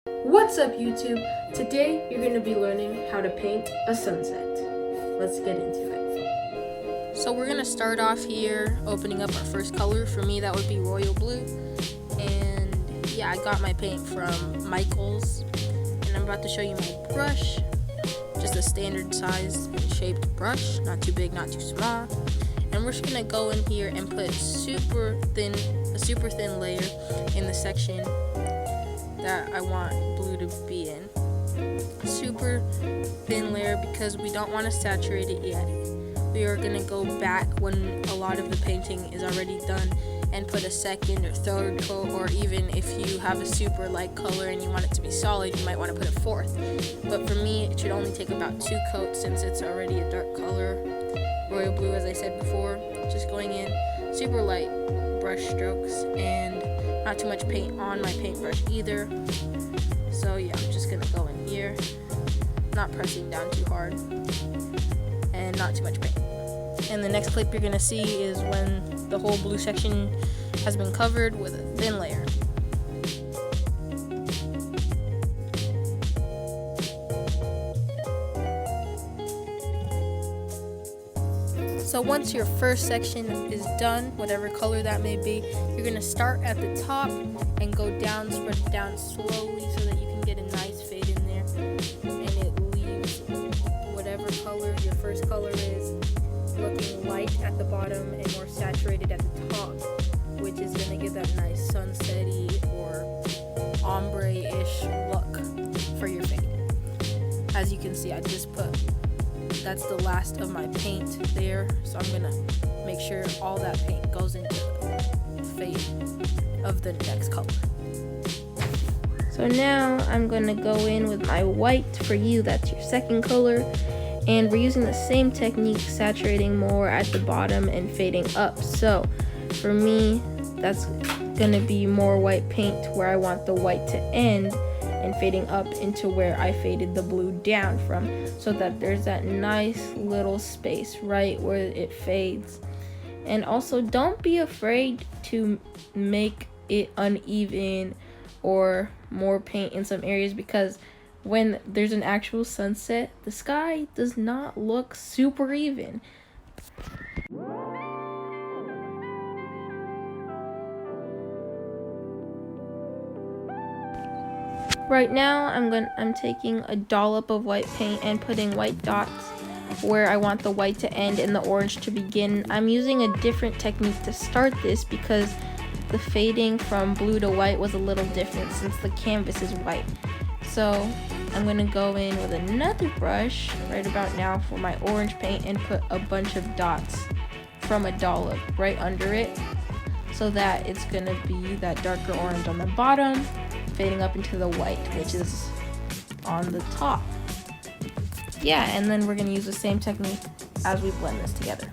What's up, YouTube? Today you're going to be learning how to paint a sunset. Let's get into it. So we're going to start off here opening up our first color. For me that would be royal blue. And yeah, I got my paint from Michaels. And I'm about to show you my brush. Just a standard size and shaped brush. Not too big, not too small. And we're just going to go in here and put a super thin layer in the section that I want blue to be in. Super thin layer because we don't want to saturate it yet. We are going to go back when a lot of the painting is already done and put a second or third coat, or even if you have a super light color and you want it to be solid, you might want to put a fourth. But for me, it should only take about 2 coats since it's already a dark color. Royal blue, as I said before, just going in super light brush strokes and not too much paint on my paintbrush either. So yeah, I'm just gonna go in here, not pressing down too hard, and not too much paint. And the next clip you're gonna see is when the whole blue section has been covered with a thin layer. So once your first section is done, whatever color that may be, you're going to start at the top and go down, spread it down slowly so that you can get a nice fade in there. And it leaves whatever color your first color is looking light at the bottom and more saturated at the top, which is going to give that nice sunset-y or ombre-ish look for your fade. As you can see, I just put that's the last of my paint there, so I'm gonna make sure all that paint goes into the fade of the next color. So now I'm gonna go in with my white. For you, that's your second color, and we're using the same technique, saturating more at the bottom and fading up. So for me, that's gonna be more white paint where I want the white to end, and fading up into where I faded the blue down from, so that there's that nice little space right where it fades. And also, don't be afraid to make it uneven or more paint in some areas, because when there's an actual sunset, the sky does not look super even. Right now, I'm taking a dollop of white paint and putting white dots where I want the white to end and the orange to begin. I'm using a different technique to start this because the fading from blue to white was a little different since the canvas is white. So I'm going to go in with another brush right about now for my orange paint and put a bunch of dots from a dollop right under it, so that it's going to be that darker orange on the bottom, fading up into the white, which is on the top. Yeah, and then we're gonna use the same technique as we blend this together.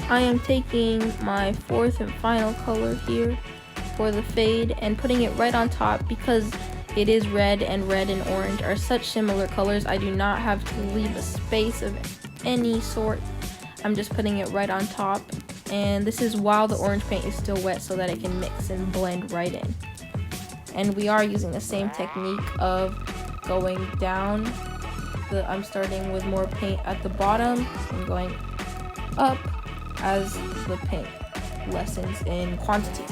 I am taking my fourth and final color here for the fade and putting it right on top, because it is red and orange are such similar colors. I do not have to leave a space of any sort. I'm just putting it right on top, and this is while the orange paint is still wet so that it can mix and blend right in. And we are using the same technique of going down. I'm starting with more paint at the bottom and going up as the paint lessens in quantity.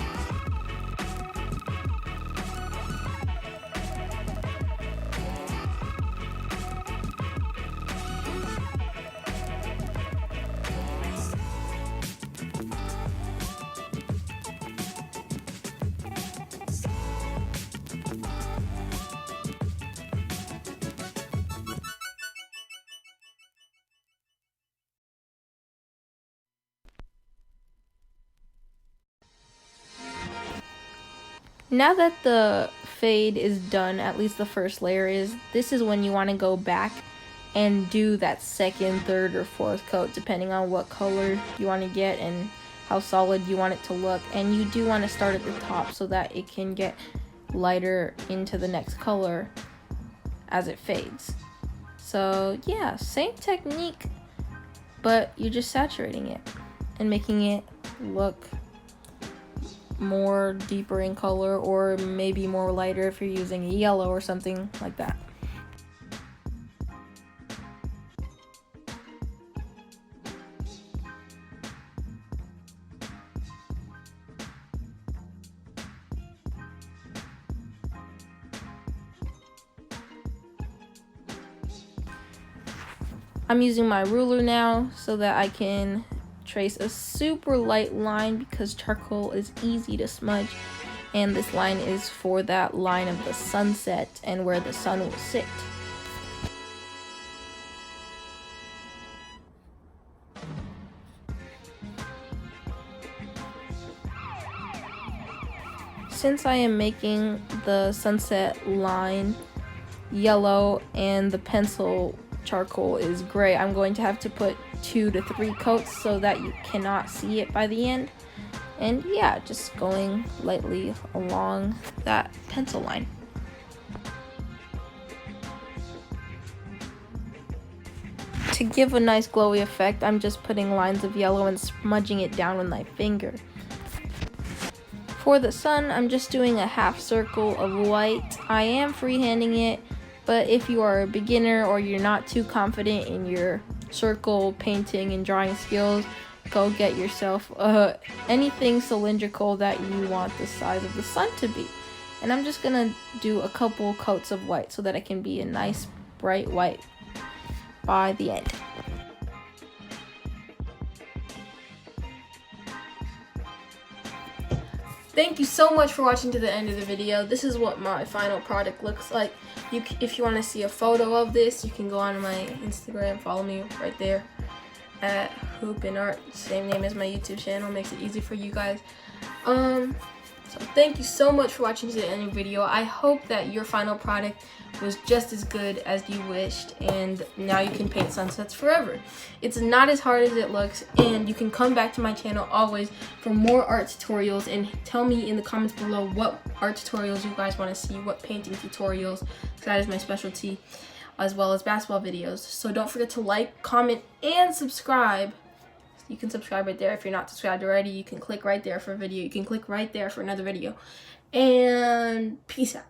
Now that the fade is done, at least the first layer is, this is when you want to go back and do that second, third, or fourth coat, depending on what color you want to get and how solid you want it to look. And you do want to start at the top so that it can get lighter into the next color as it fades. So yeah, same technique, but you're just saturating it and making it look more deeper in color, or maybe more lighter if you're using a yellow or something like that. I'm using my ruler now so that I can trace a super light line, because charcoal is easy to smudge, and this line is for that line of the sunset and where the sun will sit. Since I am making the sunset line yellow and the pencil charcoal is gray, I'm going to have to put 2 to 3 coats so that you cannot see it by the end. And yeah, just going lightly along that pencil line. To give a nice glowy effect, I'm just putting lines of yellow and smudging it down with my finger. For the sun, I'm just doing a half circle of white. I am freehanding it, but if you are a beginner or you're not too confident in your circle painting and drawing skills, go get yourself anything cylindrical that you want the size of the sun to be. And I'm just gonna do a couple coats of white so that it can be a nice bright white by the end. Thank you so much for watching to the end of the video. This is what my final product looks like. If you want to see a photo of this, you can go on my Instagram, follow me right there at Hoop and Art, same name as my YouTube channel, makes it easy for you guys. So thank you so much for watching to the end of the video. I hope that your final product was just as good as you wished, and now you can paint sunsets forever. It's not as hard as it looks, and you can come back to my channel always for more art tutorials, and tell me in the comments below what art tutorials you guys want to see, what painting tutorials, because that is my specialty, as well as basketball videos. So don't forget to like, comment, and subscribe. You can subscribe right there. If you're not subscribed already, you can click right there for a video. You can click right there for another video. And peace out.